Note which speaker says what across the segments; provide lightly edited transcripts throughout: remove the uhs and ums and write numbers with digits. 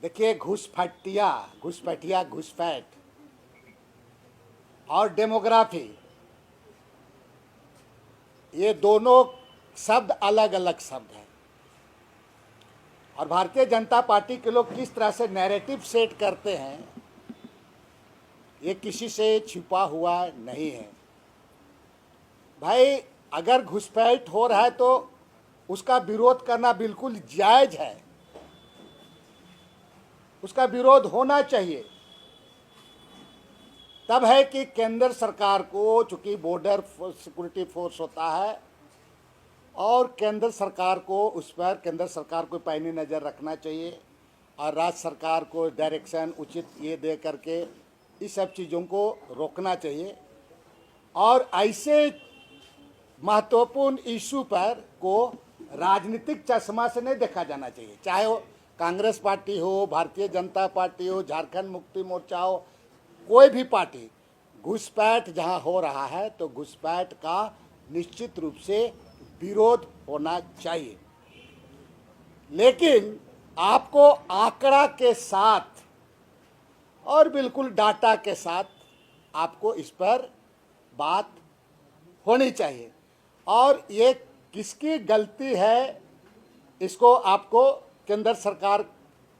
Speaker 1: देखिए, घुसपैठिया घुसपैठ और डेमोग्राफी, ये दोनों शब्द अलग अलग शब्द हैं। और भारतीय जनता पार्टी के लोग किस तरह से नैरेटिव सेट करते हैं, ये किसी से छिपा हुआ नहीं है। भाई, अगर घुसपैठ हो रहा है तो उसका विरोध करना बिल्कुल जायज है, उसका विरोध होना चाहिए। तब है कि केंद्र सरकार को, चूंकि बॉर्डर सिक्योरिटी फोर्स होता है, और केंद्र सरकार को उस पर केंद्र सरकार को पैनी नज़र रखना चाहिए और राज्य सरकार को डायरेक्शन उचित ये दे करके इस सब चीज़ों को रोकना चाहिए। और ऐसे महत्वपूर्ण इशू पर को राजनीतिक चश्मा से नहीं देखा जाना चाहिए, चाहे वो कांग्रेस पार्टी हो, भारतीय जनता पार्टी हो, झारखंड मुक्ति मोर्चा हो, कोई भी पार्टी। घुसपैठ जहां हो रहा है तो घुसपैठ का निश्चित रूप से विरोध होना चाहिए, लेकिन आपको आंकड़ा के साथ और बिल्कुल डाटा के साथ आपको इस पर बात होनी चाहिए। और ये किसकी गलती है, इसको आपको केंद्र सरकार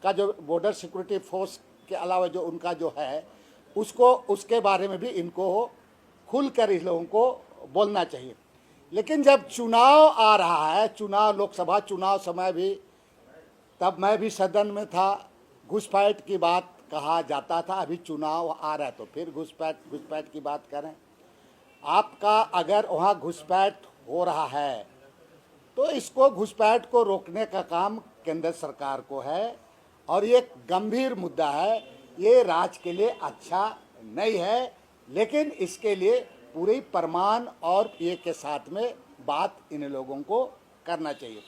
Speaker 1: का जो बॉर्डर सिक्योरिटी फोर्स के अलावा जो उनका जो है उसको, उसके बारे में भी इनको खुलकर इस लोगों को बोलना चाहिए। लेकिन जब चुनाव आ रहा है, चुनाव, लोकसभा चुनाव समय भी, तब मैं भी सदन में था, घुसपैठ की बात कहा जाता था। अभी चुनाव आ रहा है तो फिर घुसपैठ की बात करें। आपका अगर वहाँ घुसपैठ हो रहा है तो इसको, घुसपैठ को रोकने का काम केंद्र सरकार को है, और ये गंभीर मुद्दा है, ये राज्य के लिए अच्छा नहीं है। लेकिन इसके लिए पूरी प्रमाण और ये के साथ में बात इन लोगों को करना चाहिए।